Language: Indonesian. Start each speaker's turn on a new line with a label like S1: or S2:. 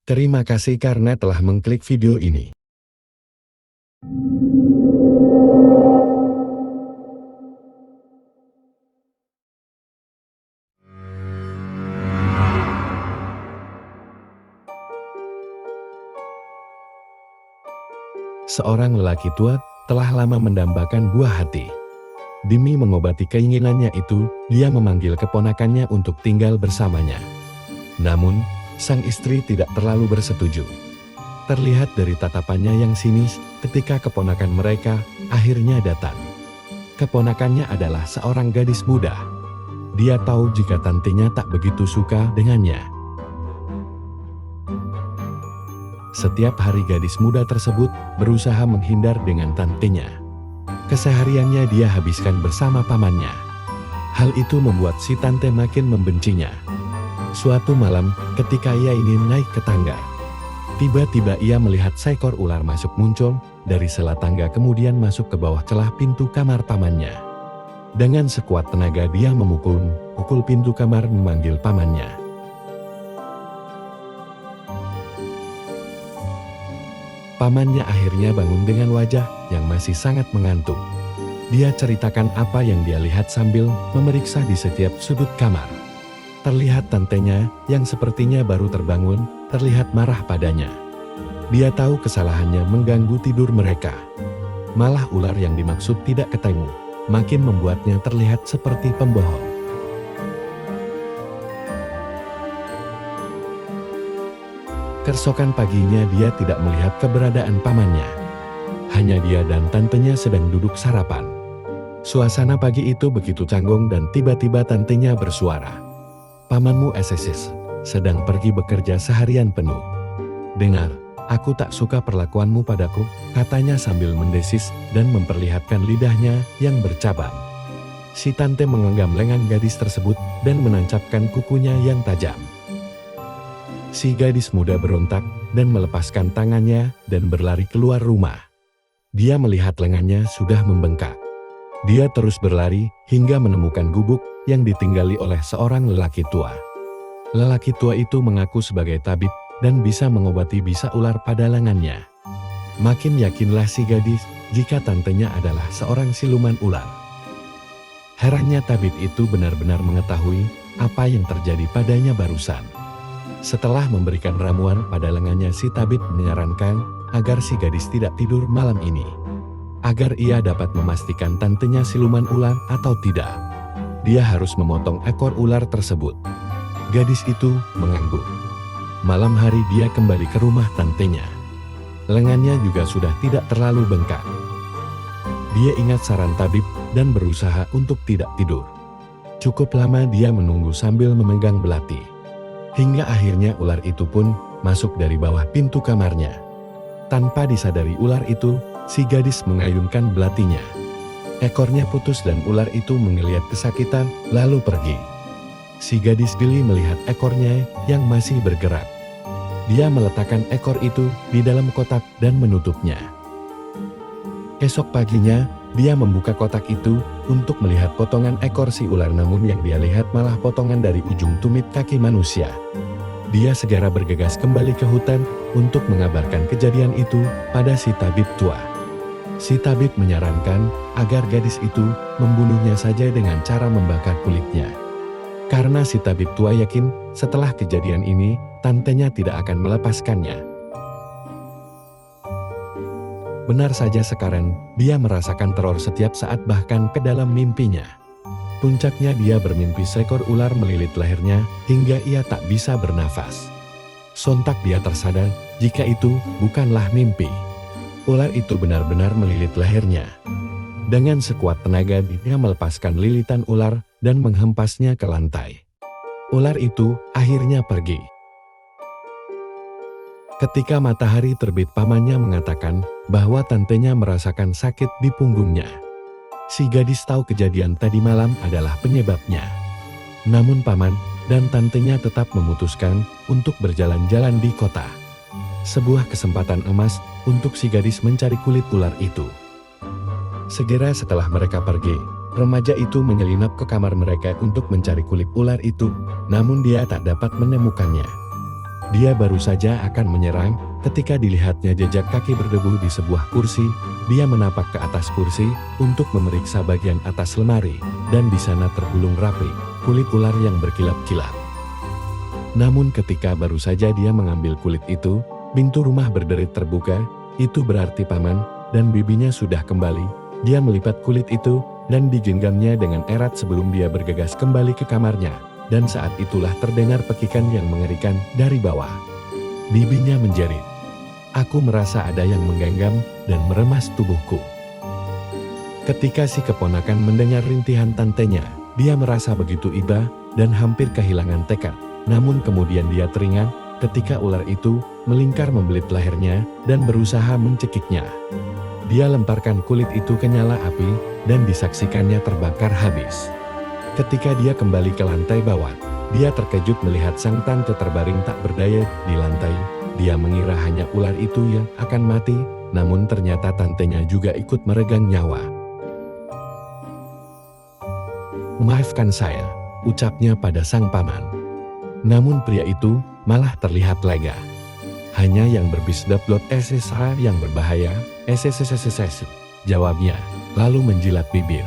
S1: Terima kasih karena telah mengklik video ini. Seorang lelaki tua telah lama mendambakan buah hati. Demi mengobati keinginannya itu, dia memanggil keponakannya untuk tinggal bersamanya. Namun, sang istri tidak terlalu bersetuju. Terlihat dari tatapannya yang sinis ketika keponakan mereka akhirnya datang. Keponakannya adalah seorang gadis muda. Dia tahu jika tantenya tak begitu suka dengannya. Setiap hari gadis muda tersebut berusaha menghindar dengan tantenya. Kesehariannya dia habiskan bersama pamannya. Hal itu membuat si tante makin membencinya. Suatu malam, ketika ia ingin naik ke tangga, tiba-tiba ia melihat seekor ular masuk muncul dari sela tangga kemudian masuk ke bawah celah pintu kamar pamannya. Dengan sekuat tenaga dia memukul pintu kamar memanggil pamannya. Pamannya akhirnya bangun dengan wajah yang masih sangat mengantuk. Dia ceritakan apa yang dia lihat sambil memeriksa di setiap sudut kamar. Terlihat tantenya yang sepertinya baru terbangun, terlihat marah padanya. Dia tahu kesalahannya mengganggu tidur mereka. Malah ular yang dimaksud tidak ketemu, makin membuatnya terlihat seperti pembohong. Keesokan paginya dia tidak melihat keberadaan pamannya. Hanya dia dan tantenya sedang duduk sarapan. Suasana pagi itu begitu canggung dan tiba-tiba tantenya bersuara. "Pamanmu SSS sedang pergi bekerja seharian penuh. Dengar, aku tak suka perlakuanmu padaku," katanya sambil mendesis dan memperlihatkan lidahnya yang bercabang. Si tante menggenggam lengan gadis tersebut dan menancapkan kukunya yang tajam. Si gadis muda berontak dan melepaskan tangannya dan berlari keluar rumah. Dia melihat lengannya sudah membengkak. Dia terus berlari hingga menemukan gubuk yang ditinggali oleh seorang lelaki tua. Lelaki tua itu mengaku sebagai tabib dan bisa mengobati bisa ular pada lengannya. Makin yakinlah si gadis jika tantenya adalah seorang siluman ular. Herannya tabib itu benar-benar mengetahui apa yang terjadi padanya barusan. Setelah memberikan ramuan pada lengannya, si tabib menyarankan agar si gadis tidak tidur malam ini. Agar ia dapat memastikan tantenya siluman ular atau tidak, dia harus memotong ekor ular tersebut. Gadis itu mengangguk. Malam hari dia kembali ke rumah tantenya. Lengannya juga sudah tidak terlalu bengkak. Dia ingat saran tabib dan berusaha untuk tidak tidur. Cukup lama dia menunggu sambil memegang belati. Hingga akhirnya ular itu pun masuk dari bawah pintu kamarnya. Tanpa disadari ular itu, si gadis mengayunkan belatinya. Ekornya putus dan ular itu menggeliat kesakitan lalu pergi. Si gadis geli melihat ekornya yang masih bergerak. Dia meletakkan ekor itu di dalam kotak dan menutupnya. Esok paginya, dia membuka kotak itu untuk melihat potongan ekor si ular, namun yang dia lihat malah potongan dari ujung tumit kaki manusia. Dia segera bergegas kembali ke hutan untuk mengabarkan kejadian itu pada si tabib tua. Si tabib menyarankan agar gadis itu membunuhnya saja dengan cara membakar kulitnya. Karena si tabib tua yakin setelah kejadian ini, tantenya tidak akan melepaskannya. Benar saja sekarang, dia merasakan teror setiap saat bahkan ke dalam mimpinya. Puncaknya dia bermimpi seekor ular melilit lehernya hingga ia tak bisa bernafas. Sontak dia tersadar jika itu bukanlah mimpi. Ular itu benar-benar melilit lehernya. Dengan sekuat tenaga dia melepaskan lilitan ular dan menghempasnya ke lantai. Ular itu akhirnya pergi. Ketika matahari terbit, pamannya mengatakan bahwa tantenya merasakan sakit di punggungnya. Si gadis tahu kejadian tadi malam adalah penyebabnya. Namun paman dan tantenya tetap memutuskan untuk berjalan-jalan di kota. Sebuah kesempatan emas untuk si gadis mencari kulit ular itu. Segera setelah mereka pergi, remaja itu menyelinap ke kamar mereka untuk mencari kulit ular itu, namun dia tak dapat menemukannya. Dia baru saja akan menyerang, ketika dilihatnya jejak kaki berdebu di sebuah kursi. Dia menapak ke atas kursi untuk memeriksa bagian atas lemari, dan di sana tergulung rapi kulit ular yang berkilap-kilap. Namun ketika baru saja dia mengambil kulit itu, pintu rumah berderit terbuka. Itu berarti paman dan bibinya sudah kembali. Dia melipat kulit itu dan digenggamnya dengan erat sebelum dia bergegas kembali ke kamarnya. Dan saat itulah terdengar pekikan yang mengerikan dari bawah. Bibinya menjerit. Aku merasa ada yang menggenggam dan meremas tubuhku. Ketika si keponakan mendengar rintihan tantenya, dia merasa begitu iba dan hampir kehilangan tekad. Namun kemudian dia teringat ketika ular itu melingkar membelit lehernya dan berusaha mencekiknya. Dia lemparkan kulit itu ke nyala api dan disaksikannya terbakar habis. Ketika dia kembali ke lantai bawah, dia terkejut melihat sang tante terbaring tak berdaya di lantai. Dia mengira hanya ular itu yang akan mati, namun ternyata tantenya juga ikut meregang nyawa. "Maafkan saya," ucapnya pada sang paman. Namun pria itu malah terlihat lega. "Hanya yang berbisdap.ssh yang berbahaya, SSSSS," jawabnya, lalu menjilat bibir.